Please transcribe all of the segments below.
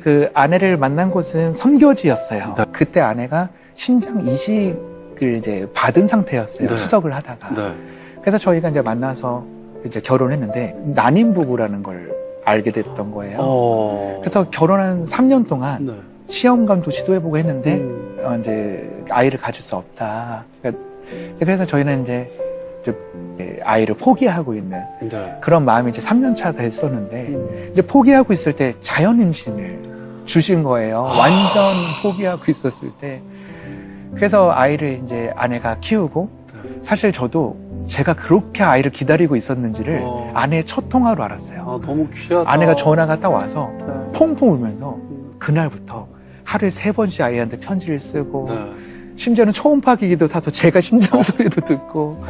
그 아내를 만난 곳은 선교지였어요. 네. 그때 아내가 신장 이식을 이제 받은 상태였어요. 네. 수석을 하다가. 네. 그래서 저희가 이제 만나서 이제 결혼했는데 난임 부부라는 걸 알게 됐던 거예요. 그래서 결혼한 3년 동안 네. 시험관도 시도해보고 했는데 이제 아이를 가질 수 없다. 그래서 저희는 이제 좀 아이를 포기하고 있는 네. 그런 마음이 이제 3년 차 됐었는데 이제 포기하고 있을 때 자연 임신을 주신 거예요. 완전 포기하고 있었을 때. 그래서 아이를 이제 아내가 키우고 사실 저도 제가 그렇게 아이를 기다리고 있었는지를 아내의 첫 통화로 알았어요. 아, 너무 귀하다. 아내가 전화가 딱 와서 네. 퐁퐁 울면서 그날부터 하루에 3번씩 아이한테 편지를 쓰고 네. 심지어는 초음파 기기도 사서 제가 심장 소리도 듣고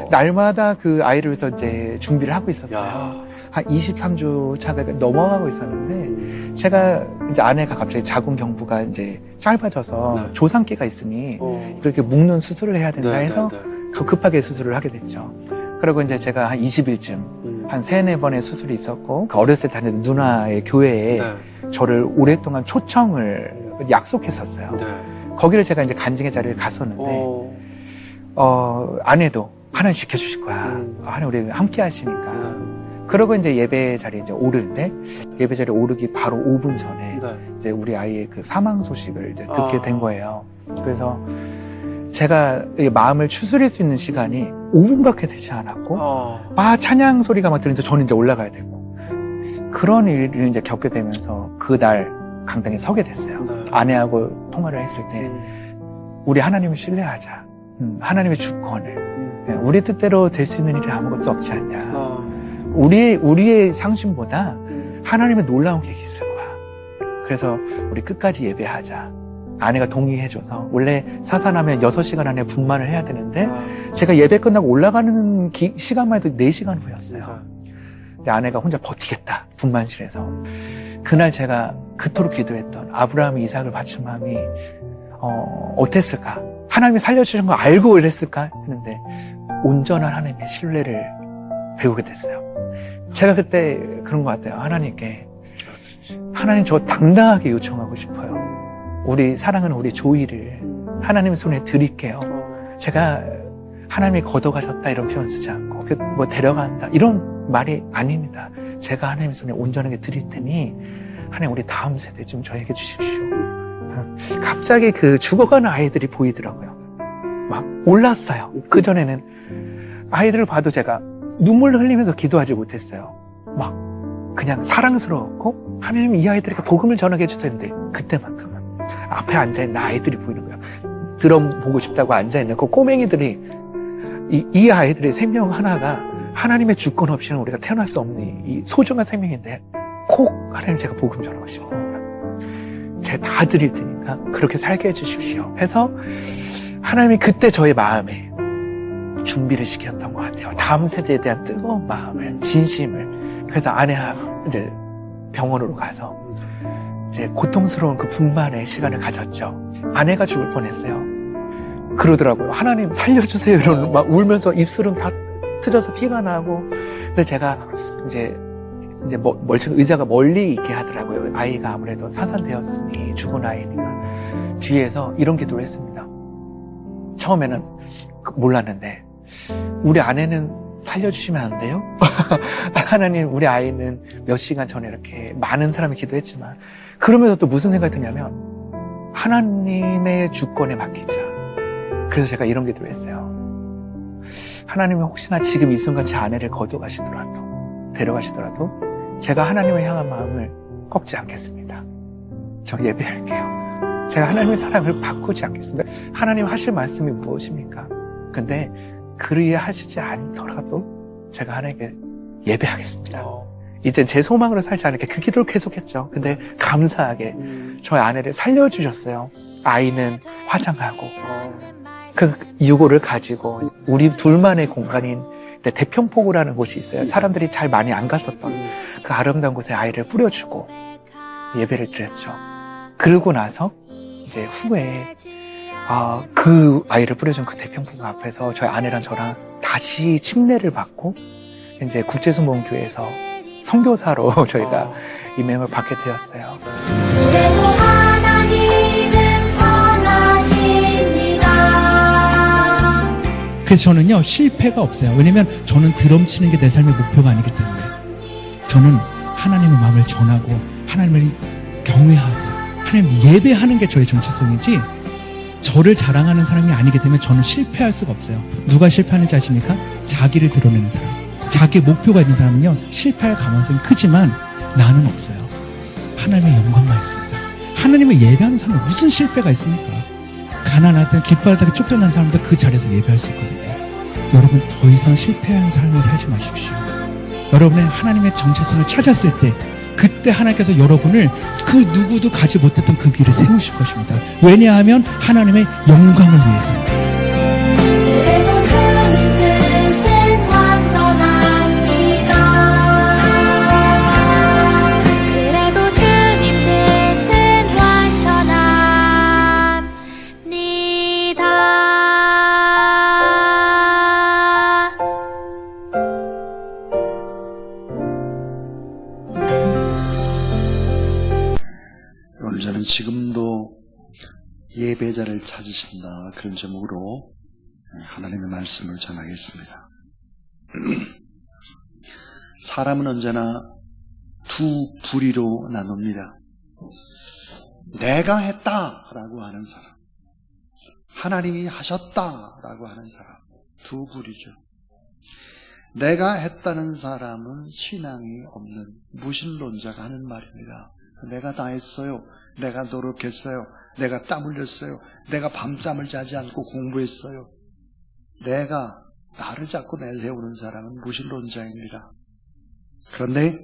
날마다 그 아이를 위해서 이제 준비를 하고 있었어요. 야. 한 23주 차가 넘어가고 있었는데 제가 이제 아내가 갑자기 자궁 경부가 이제 짧아져서 네. 조상기가 있으니 그렇게 묶는 수술을 해야 된다 해서 급하게 수술을 하게 됐죠. 그리고 이제 제가 한 20일쯤 한 3-4번의 수술이 있었고 그 어렸을 때 다니던 누나의 교회에 저를 오랫동안 초청을 약속했었어요. 네. 거기를 제가 이제 간증의 자리를 갔었는데 아내도 하나님 지켜주실 거야. 하나님 우리 함께 하시니까. 그러고 이제 예배 자리에 이제 오를 때 예배 자리에 오르기 바로 5분 전에 이제 우리 아이의 그 사망 소식을 이제 듣게 된 거예요. 그래서 제가 이 마음을 추스릴 수 있는 시간이 5분밖에 되지 않았고 막 찬양 소리가 막 들리면서 저는 이제 올라가야 되고 그런 일을 이제 겪게 되면서 그날 강당에 서게 됐어요. 아내하고 통화를 했을 때 우리 하나님을 신뢰하자. 하나님의 주권을 우리 뜻대로 될 수 있는 일이 아무것도 없지 않냐. 우리의 상심보다 하나님의 놀라운 계획이 있을 거야. 그래서 우리 끝까지 예배하자. 아내가 동의해줘서 원래 사산하면 6시간 안에 분만을 해야 되는데 제가 예배 끝나고 올라가는 시간만 해도 4시간 후였어요. 근데 아내가 혼자 버티겠다. 분만실에서. 그날 제가 그토록 기도했던 아브라함이 이삭을 바친 마음이 어땠을까? 하나님이 살려주신 거 알고 이랬을까? 했는데 온전한 하나님의 신뢰를 배우게 됐어요. 제가 그때 그런 것 같아요. 하나님께 하나님 저 당당하게 요청하고 싶어요. 우리 사랑하는 우리 조이를 하나님 손에 드릴게요. 제가 하나님이 걷어가셨다 이런 표현 쓰지 않고 뭐 데려간다 이런 말이 아닙니다. 제가 하나님 손에 온전하게 드릴 테니 하나님 우리 다음 세대 좀 저에게 주십시오. 갑자기 그 죽어가는 아이들이 보이더라고요. 막 올랐어요. 그전에는 아이들을 봐도 제가 눈물을 흘리면서 기도하지 못했어요. 막 그냥 사랑스러웠고 하나님 이 아이들에게 복음을 전하게 해주세요 했는데 그때만큼은 앞에 앉아있는 아이들이 보이는 거예요. 드럼 보고 싶다고 앉아있는 그 꼬맹이들이 이 아이들의 생명 하나가 하나님의 주권 없이는 우리가 태어날 수 없는 이 소중한 생명인데 꼭 하나님 제가 복음 전하고 싶습니다. 제가 다 드릴 테니까 그렇게 살게 해주십시오 해서 하나님이 그때 저의 마음에 준비를 시켰던 것 같아요. 다음 세대에 대한 뜨거운 마음을, 진심을. 그래서 아내와 이제 병원으로 가서 이제 고통스러운 그 분만의 시간을 가졌죠. 아내가 죽을 뻔했어요. 그러더라고요. 하나님 살려주세요. 이러는 막 울면서 입술은 다 트져서 피가 나고. 근데 제가 이제 의자가 멀리 있게 하더라고요. 아이가 아무래도 사산되었으니 죽은 아이니까. 뒤에서 이런 기도를 했습니다. 처음에는 몰랐는데 우리 아내는 살려주시면 안 돼요? 하나님 우리 아이는 몇 시간 전에 이렇게 많은 사람이 기도했지만 그러면서 또 무슨 생각이 드냐면 하나님의 주권에 맡기자. 그래서 제가 이런 기도를 했어요. 하나님이 혹시나 지금 이 순간 제 아내를 데려가시더라도 제가 하나님을 향한 마음을 꺾지 않겠습니다. 저 예배할게요. 제가 하나님의 사랑을 바꾸지 않겠습니다. 하나님 하실 말씀이 무엇입니까? 근데 그리 하시지 않더라도 제가 하나님께 예배하겠습니다. 이제 제 소망으로 살지 않을게 그 기도를 계속했죠. 근데 감사하게 저희 아내를 살려주셨어요. 아이는 화장하고 그 유고를 가지고 우리 둘만의 공간인 대평포구라는 곳이 있어요. 사람들이 잘 많이 안 갔었던 그 아름다운 곳에 아이를 뿌려주고 예배를 드렸죠. 그러고 나서 이제 후에 그 아이를 뿌려준 그 대평포구 앞에서 저희 아내랑 저랑 다시 침례를 받고 이제 국제수목교회에서 선교사로 저희가 임명을 받게 되었어요. 그래도 하나님은 선하십니다. 그래서 저는요, 실패가 없어요. 왜냐면 저는 드럼 치는 게 내 삶의 목표가 아니기 때문에. 저는 하나님의 마음을 전하고 하나님을 경외하고 하나님 예배하는 게 저의 정체성이지, 저를 자랑하는 사람이 아니기 때문에 저는 실패할 수가 없어요. 누가 실패하는지 아십니까? 자기를 드러내는 사람. 자기의 목표가 있는 사람은요, 실패할 가능성이 크지만 나는 없어요. 하나님의 영광만 있습니다. 하나님을 예배하는 사람은 무슨 실패가 있습니까? 가난하든 깃바닥에 쫓겨난 사람도 그 자리에서 예배할 수 있거든요. 여러분, 더 이상 실패하는 삶을 살지 마십시오. 여러분의 하나님의 정체성을 찾았을 때, 그때 하나님께서 여러분을 그 누구도 가지 못했던 그 길에 세우실 것입니다. 왜냐하면 하나님의 영광을 위해서. 그래도 주님 뜻은 완전합니다. 그래도 주님 뜻은 완전합니다. 오늘 저는 지금도 예배자를 찾으신다, 그런 제목으로 하나님의 말씀을 전하겠습니다. 사람은 언제나 두 부류로 나눕니다. 내가 했다라고 하는 사람, 하나님이 하셨다라고 하는 사람, 두 부류죠. 내가 했다는 사람은 신앙이 없는 무신론자가 하는 말입니다. 내가 다 했어요. 내가 노력했어요. 내가 땀 흘렸어요. 내가 밤잠을 자지 않고 공부했어요. 내가 나를 자꾸 내세우는 사람은 무신론자입니다. 그런데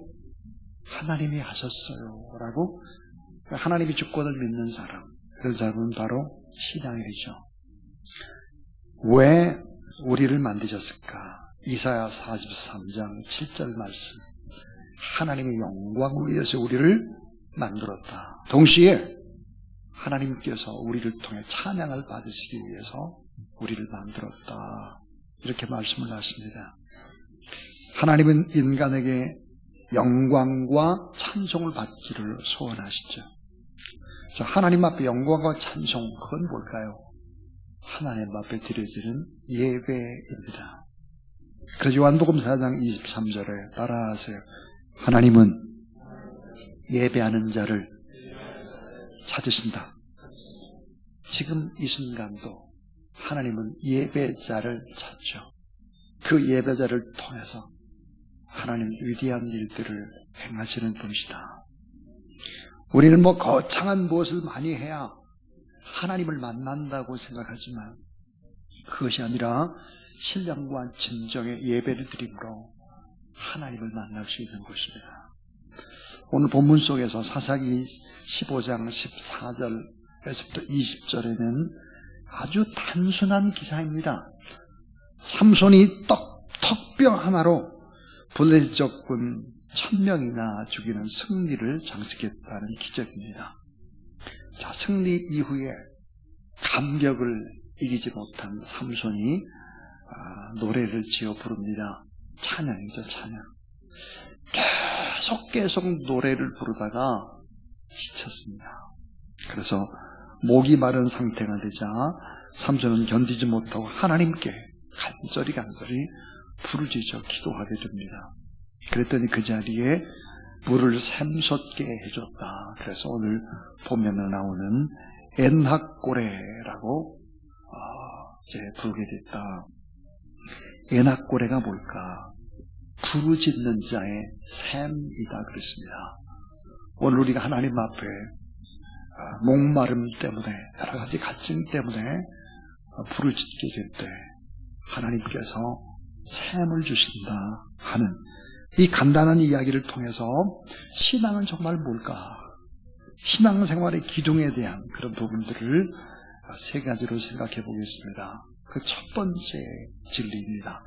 하나님이 하셨어요 라고 하나님이 주권을 믿는 사람, 그런 사람은 바로 신앙이죠. 왜 우리를 만드셨을까? 이사야 43장 7절 말씀. 하나님의 영광을 위해서 우리를 만들었다. 동시에 하나님께서 우리를 통해 찬양을 받으시기 위해서 우리를 만들었다. 이렇게 말씀을 하십니다. 하나님은 인간에게 영광과 찬송을 받기를 소원하시죠. 자, 하나님 앞에 영광과 찬송, 그건 뭘까요? 하나님 앞에 드려지는 예배입니다. 그래서 요한복음 4장 23절에 따라하세요. 하나님은 예배하는 자를 찾으신다. 지금 이 순간도 하나님은 예배자를 찾죠. 그 예배자를 통해서 하나님 위대한 일들을 행하시는 분이시다. 우리는 거창한 무엇을 많이 해야 하나님을 만난다고 생각하지만 그것이 아니라 신령과 진정의 예배를 드림으로 하나님을 만날 수 있는 것입니다. 오늘 본문 속에서 사사기 15장 14절에서부터 20절에는 아주 단순한 기사입니다. 삼손이 턱뼈 하나로 블레셋 적군 1000명이나 죽이는 승리를 장식했다는 기적입니다. 자, 승리 이후에 감격을 이기지 못한 삼손이 노래를 지어 부릅니다. 찬양이죠, 찬양. 계속 노래를 부르다가 지쳤습니다. 그래서 목이 마른 상태가 되자 삼손은 견디지 못하고 하나님께 간절히 부르짖어 기도하게 됩니다. 그랬더니 그 자리에 물을 샘솟게 해줬다. 그래서 오늘 본면에 나오는 엔학고레라고 부르게 됐다. 엔학고레가 뭘까? 부르짖는 자의 샘이다 그랬습니다. 오늘 우리가 하나님 앞에 목마름 때문에, 여러 가지 갈증 때문에 부르짖게 될 때 하나님께서 샘을 주신다 하는 이 간단한 이야기를 통해서 신앙은 정말 뭘까? 신앙생활의 기둥에 대한 그런 부분들을 세 가지로 생각해 보겠습니다. 그 첫 번째 진리입니다.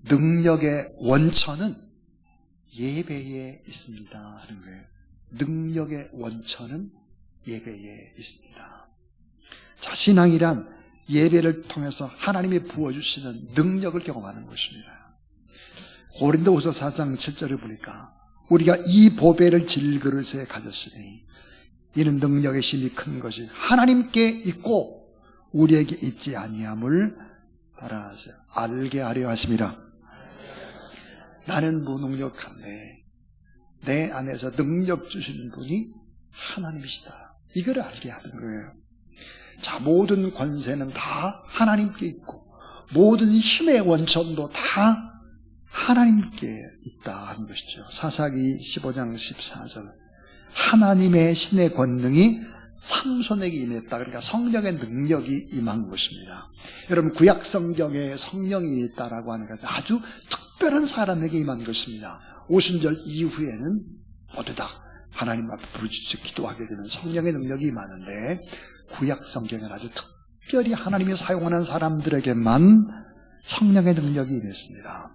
능력의 원천은 예배에 있습니다 하는 거예요. 능력의 원천은 예배에 있습니다. 자, 신앙이란 예배를 통해서 하나님이 부어주시는 능력을 경험하는 것입니다. 고린도후서 4장 7절에 보니까 우리가 이 보배를 질그릇에 가졌으니 이는 능력의 힘이 큰 것이 하나님께 있고 우리에게 있지 아니함을 따라서 알게 하려 하심이라. 나는 무능력한데 내 안에서 능력 주시는 분이 하나님이시다. 이걸 알게 하는 거예요. 자, 모든 권세는 다 하나님께 있고 모든 힘의 원천도 다 하나님께 있다 하는 것이죠. 사사기 15장 14절 하나님의 신의 권능이 삼손에게 임했다. 그러니까 성령의 능력이 임한 것입니다. 여러분 구약 성경에 성령이 있다라고 하는 것은 아주 특별한 사람에게 임한 것입니다. 오순절 이후에는 모두 다 하나님 앞에 부르짖어 기도하게 되는 성령의 능력이 임하는데 구약 성경은 아주 특별히 하나님이 사용하는 사람들에게만 성령의 능력이 임했습니다.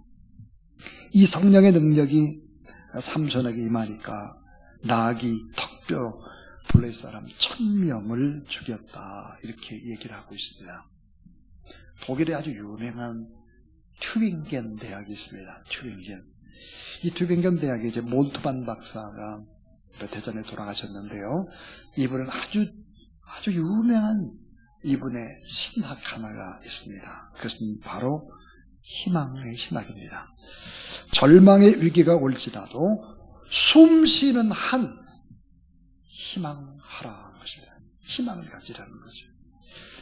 이 성령의 능력이 삼손에게 임하니까 나귀, 턱뼈, 블레 사람 1000명을 죽였다 이렇게 얘기를 하고 있습니다. 독일에 아주 유명한 튜빙겐 대학이 있습니다. 튜빙겐. 이 튜빙겐 대학에 이제 몰트만 박사가 몇 해 전에 돌아가셨는데요. 이분은 아주 유명한 이분의 신학 하나가 있습니다. 그것은 바로 희망의 신학입니다. 절망의 위기가 올지라도 숨 쉬는 한 희망하라는 것입니다. 희망을 가지라는 거죠.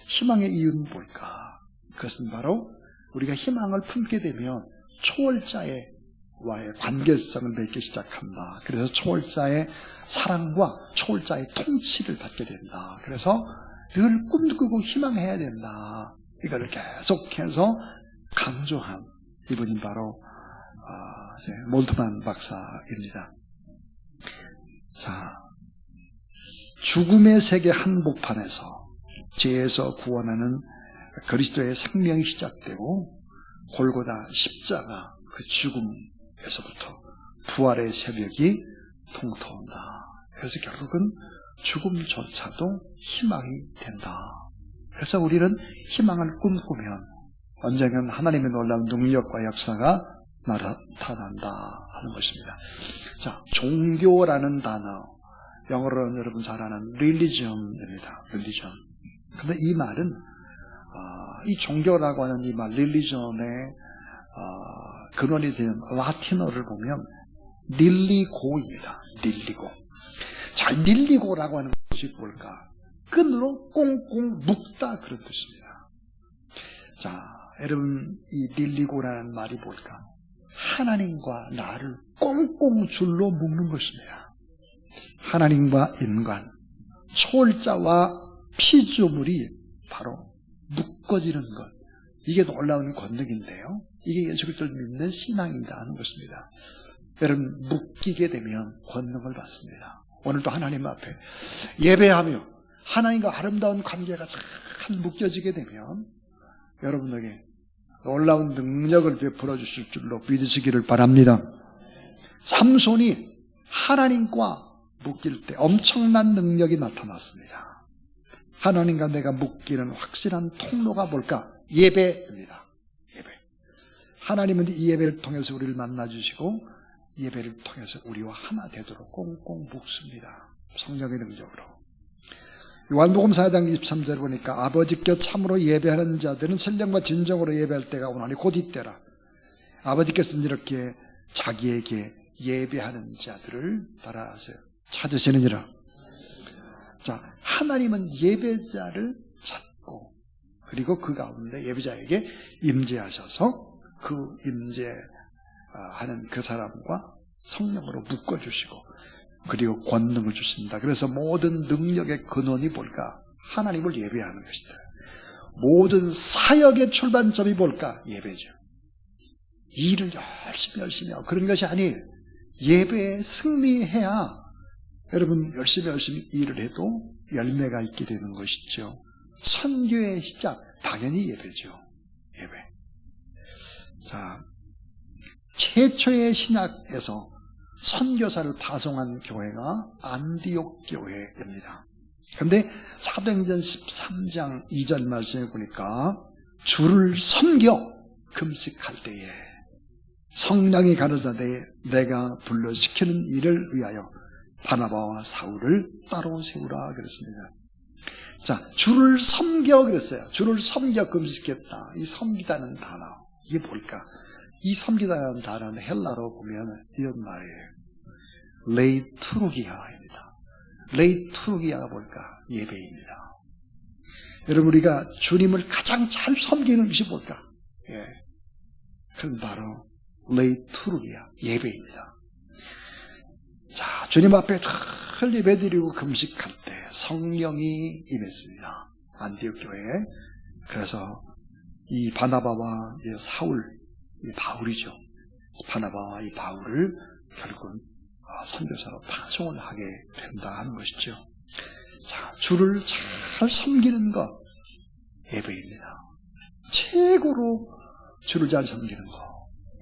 희망의 이유는 뭘까? 그것은 바로 우리가 희망을 품게 되면 초월자와의 관계성을 맺기 시작한다. 그래서 초월자의 사랑과 초월자의 통치를 받게 된다. 그래서 늘 꿈꾸고 희망해야 된다. 이거를 계속해서 강조한 이분이 바로 몰트만 박사입니다. 자, 죽음의 세계 한복판에서 죄에서 구원하는 그리스도의 생명이 시작되고 골고다 십자가 그 죽음에서부터 부활의 새벽이 통터온다. 그래서 결국은 죽음조차도 희망이 된다. 그래서 우리는 희망을 꿈꾸면 언젠간 하나님의 놀라운 능력과 역사가 나타난다 하는 것입니다. 자, 종교라는 단어, 영어로는 여러분 잘 아는 religion입니다. religion. 근데 이 말은 이 종교라고 하는 이 말 religion의 근원이 되는 라틴어를 보면 닐리고입니다. 닐리고. 자, 닐리고라고 하는 것이 뭘까? 끈으로 꽁꽁 묶다 그런 뜻입니다. 자, 여러분 이 닐리고라는 말이 뭘까? 하나님과 나를 꽁꽁 줄로 묶는 것입니다. 하나님과 인간, 초월자와 피조물이 바로 묶어지는 것. 이게 놀라운 권능인데요. 이게 예수 그리스도를 믿는 신앙이다 하는 것입니다. 여러분 묶이게 되면 권능을 받습니다. 오늘도 하나님 앞에 예배하며 하나님과 아름다운 관계가 잘 묶여지게 되면 여러분에게 놀라운 능력을 베풀어 주실 줄로 믿으시기를 바랍니다. 삼손이 하나님과 묶일 때 엄청난 능력이 나타났습니다. 하나님과 내가 묶이는 확실한 통로가 뭘까? 예배입니다. 예배. 하나님은 이 예배를 통해서 우리를 만나주시고 예배를 통해서 우리와 하나 되도록 꽁꽁 묶습니다. 성령의 능력으로. 요한복음 4장 23절 보니까 아버지께 참으로 예배하는 자들은 신령과 진정으로 예배할 때가 오나니 곧 이때라. 아버지께서는 이렇게 자기에게 예배하는 자들을 따라하세요. 찾으시느니라. 자, 하나님은 예배자를 찾고 그리고 그 가운데 예배자에게 임재하셔서 그 임재하는 그 사람과 성령으로 묶어주시고 그리고 권능을 주신다. 그래서 모든 능력의 근원이 뭘까? 하나님을 예배하는 것이다. 모든 사역의 출발점이 뭘까? 예배죠. 일을 열심히 하고 그런 것이 아니에요. 예배에 승리해야 여러분 열심히 일을 해도 열매가 있게 되는 것이죠. 선교의 시작 당연히 예배죠. 예배. 자, 최초의 신학에서 선교사를 파송한 교회가 안디옥 교회입니다. 그런데 사도행전 13장 2절 말씀에 보니까 주를 섬겨 금식할 때에 성령이 가르사대 내가 불러시키는 일을 위하여 바나바와 사울을 따로 세우라 그랬습니다. 자, 주를 섬겨 그랬어요. 주를 섬겨 금식했다. 이 섬기다는 단어, 이게 뭘까? 이 섬기다는 단어는 헬라로 보면 이런 말이에요. 레이투르기아입니다. 레이투르기아가 뭘까? 예배입니다. 여러분, 우리가 주님을 가장 잘 섬기는 것이 뭘까? 예, 그건 바로 레이투르기아, 예배입니다. 자, 주님 앞에 늘 예배드리고 금식할 때 성령이 임했습니다. 안디옥 교회에. 그래서 이 바나바와 이 사울, 이 바울이죠. 바나바와 이 바울을 결국은 선교사로 파송을 하게 된다 하는 것이죠. 자, 주를 잘 섬기는 것, 예배입니다. 최고로 주를 잘 섬기는 것,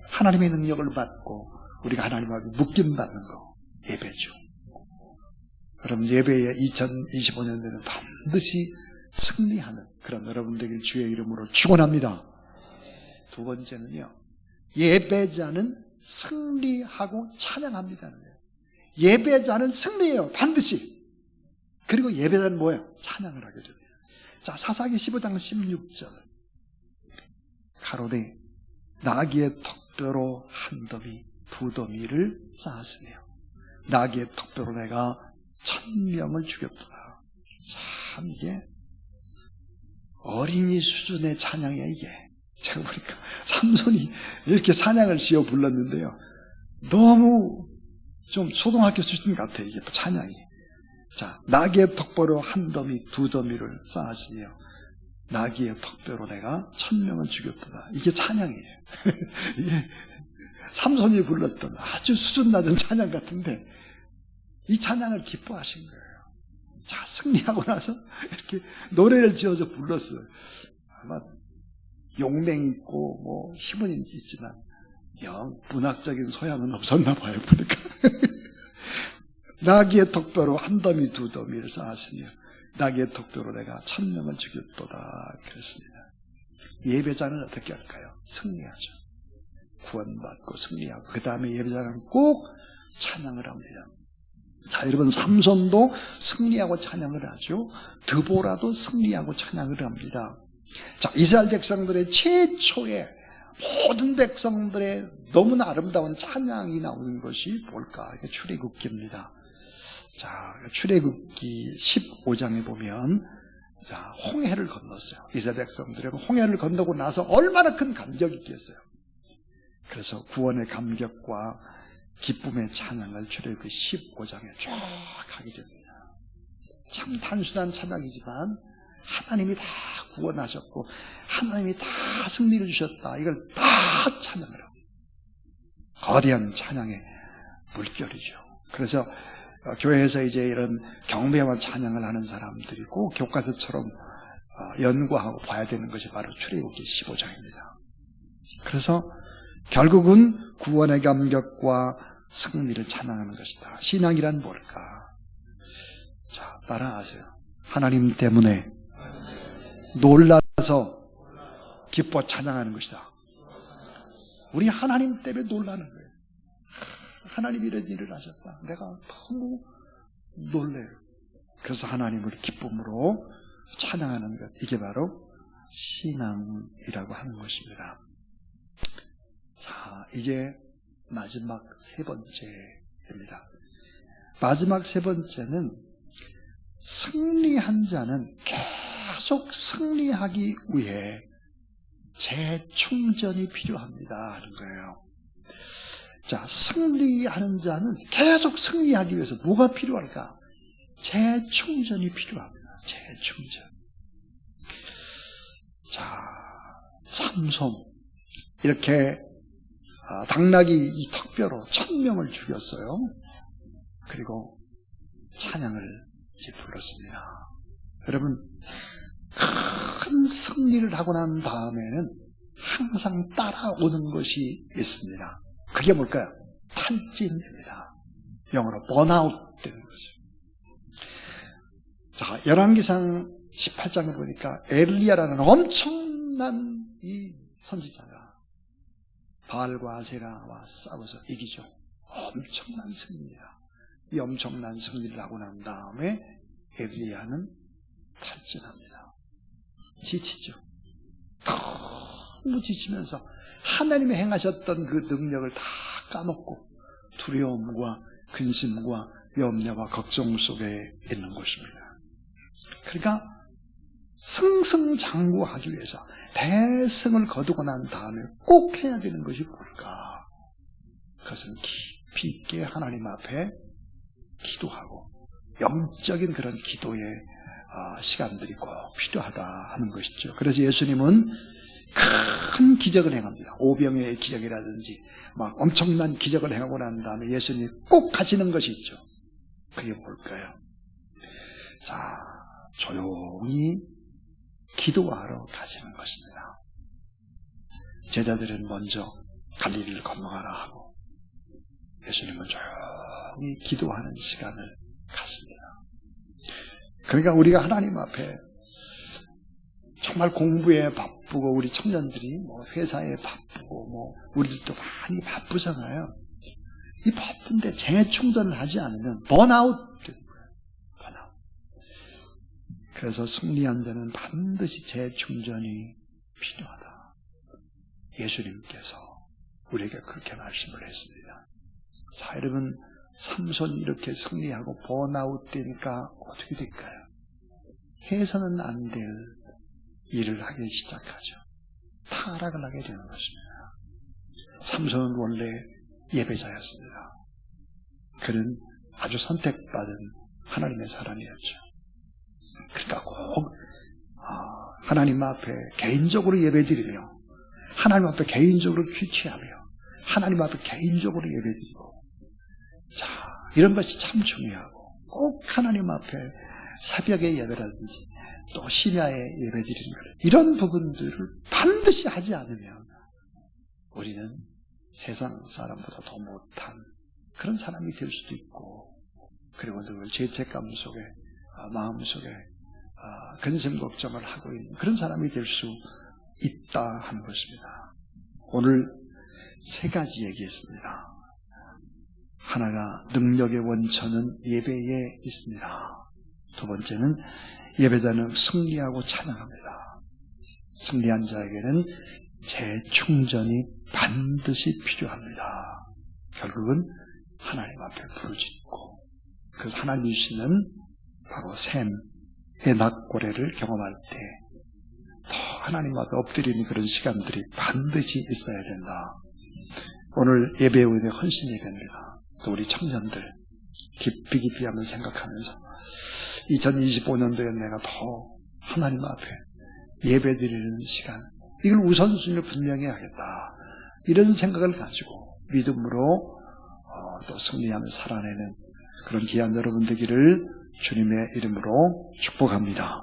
하나님의 능력을 받고 우리가 하나님하고 묶임받는 것, 예배죠. 여러분, 예배에 2025년에는 반드시 승리하는 그런 여러분들에게 주의 이름으로 축원합니다. 두 번째는요, 예배자는 승리하고 찬양합니다는 거예요. 예배자는 승리해요, 반드시. 그리고 예배자는 뭐예요? 찬양을 하게 됩니다. 자, 사사기 15장 16절. 가로되 나귀의 턱뼈로 한 더미 두 더미를 쌓았으며 나귀의 턱뼈로 내가 1000명을 죽였더라. 참, 이게 어린이 수준의 찬양이에요, 이게. 제가 보니까 삼손이 이렇게 찬양을 지어 불렀는데요, 너무 좀 초등학교 수준 같아요, 이게 찬양이. 자, 나귀의 턱뼈로 한 더미 두 더미를 쌓았으며 나귀의 턱뼈로 내가 1000명을 죽였더라. 이게 찬양이에요. 이게 삼손이 불렀던 아주 수준 낮은 찬양 같은데 이 찬양을 기뻐하신 거예요. 자, 승리하고 나서 이렇게 노래를 지어서 불렀어요. 아마 용맹이 있고 뭐 힘은 있지만 영 문학적인 소양은 없었나 봐요, 보니까. 나귀의 턱뼈로 한 더미 두 더미를 쌓았으며 나귀의 턱뼈로 내가 1000명을 죽였도다 그랬습니다. 예배자는 어떻게 할까요? 승리하죠. 구원받고 승리하고 그 다음에 예배자는 꼭 찬양을 합니다. 자, 여러분, 삼손도 승리하고 찬양을 하죠. 드보라도 승리하고 찬양을 합니다. 자, 이스라엘 백성들의 최초의 모든 백성들의 너무나 아름다운 찬양이 나오는 것이 뭘까? 이게 출애굽기입니다. 자, 출애굽기 15장에 보면, 자, 홍해를 건넜어요. 이스라엘 백성들은 홍해를 건너고 나서 얼마나 큰 감격이 있겠어요. 그래서 구원의 감격과 기쁨의 찬양을 출애굽기 15장에 쫙 하게 됩니다. 참 단순한 찬양이지만 하나님이 다 구원하셨고 하나님이 다 승리를 주셨다, 이걸 다 찬양을 하고 거대한 찬양의 물결이죠. 그래서 교회에서 이제 이런 경배와 찬양을 하는 사람들이 꼭 교과서처럼 연구하고 봐야 되는 것이 바로 출애굽기 15장입니다. 그래서 결국은 구원의 감격과 승리를 찬양하는 것이다. 신앙이란 뭘까? 자, 따라하세요. 하나님 때문에 놀라서 기뻐 찬양하는 것이다. 우리 하나님 때문에 놀라는 거예요. 하나님이 이런 일을 하셨다. 내가 너무 놀래요. 그래서 하나님을 기쁨으로 찬양하는 것, 이게 바로 신앙이라고 하는 것입니다. 자, 이제 마지막 세 번째입니다. 마지막 세 번째는 승리한 자는 계속 승리하기 위해 재충전이 필요합니다 하는 거예요. 자, 승리하는 자는 계속 승리하기 위해서 뭐가 필요할까? 재충전이 필요합니다. 재충전. 자, 삼손 이렇게 당나귀 이 턱뼈로 1000명을 죽였어요. 그리고 찬양을 이제 불렀습니다. 여러분, 큰 승리를 하고 난 다음에는 항상 따라오는 것이 있습니다. 그게 뭘까요? 탈진입니다. 영어로 번아웃 되는 거죠. 자, 열왕기상 18장에 보니까 엘리야라는 엄청난 이 선지자가 바알과 아세라와 싸워서 이기죠. 엄청난 승리입니다. 이 엄청난 승리를 하고 난 다음에 엘리야는 탈진합니다. 지치죠. 너무 지치면서 하나님이 행하셨던 그 능력을 다 까먹고 두려움과 근심과 염려와 걱정 속에 있는 것입니다. 그러니까 승승장구하기 위해서 대승을 거두고 난 다음에 꼭 해야 되는 것이 뭘까? 그것은 깊이 있게 하나님 앞에 기도하고 영적인 그런 기도의 시간들이 꼭 필요하다 하는 것이죠. 그래서 예수님은 큰 기적을 행합니다. 오병이의 기적이라든지 막 엄청난 기적을 행하고 난 다음에 예수님이 꼭 하시는 것이 있죠. 그게 뭘까요? 자, 조용히 기도하러 가시는 것입니다. 제자들은 먼저 갈릴리를 건너가라 하고 예수님은 조용히 기도하는 시간을 갖습니다. 그러니까 우리가 하나님 앞에 정말 공부에 바쁘고 우리 청년들이 뭐 회사에 바쁘고 뭐 우리들도 많이 바쁘잖아요. 이 바쁜데 재충전을 하지 않으면 번아웃 되는 거예요. 번아웃. 그래서 승리한 자는 반드시 재충전이 필요하다. 예수님께서 우리에게 그렇게 말씀을 했습니다. 자, 여러분, 삼손이 이렇게 승리하고 번아웃 되니까 어떻게 될까요? 해서는 안 될 일을 하기 시작하죠. 타락을 하게 되는 것입니다. 삼손은 원래 예배자였습니다. 그는 아주 선택받은 하나님의 사람이었죠. 그러니까 꼭 하나님 앞에 개인적으로 예배드리며 하나님 앞에 개인적으로 퀴치하며 하나님 앞에 개인적으로 예배드리고 자, 이런 것이 참 중요하고 꼭 하나님 앞에 새벽에 예배라든지 또 심야에 예배드리는 것 이런 부분들을 반드시 하지 않으면 우리는 세상 사람보다 더 못한 그런 사람이 될 수도 있고 그리고 늘 죄책감 속에 마음속에 근심 걱정을 하고 있는 그런 사람이 될 수 있다 하는 것입니다. 오늘 세 가지 얘기했습니다. 하나가 능력의 원천은 예배에 있습니다. 두 번째는 예배자는 승리하고 찬양합니다. 승리한 자에게는 재충전이 반드시 필요합니다. 결국은 하나님 앞에 부르짖고 그 하나님 주시는 바로 샘의 낙고래를 경험할 때 더 하나님 앞에 엎드리는 그런 시간들이 반드시 있어야 된다. 오늘 예배 후에 헌신 예배입니다. 또 우리 청년들 깊이 한번 생각하면서 2025년도에 내가 더 하나님 앞에 예배드리는 시간 이걸 우선순위로 분명히 하겠다. 이런 생각을 가지고 믿음으로 또 승리하며 살아내는 그런 귀한 여러분 되기를 주님의 이름으로 축복합니다.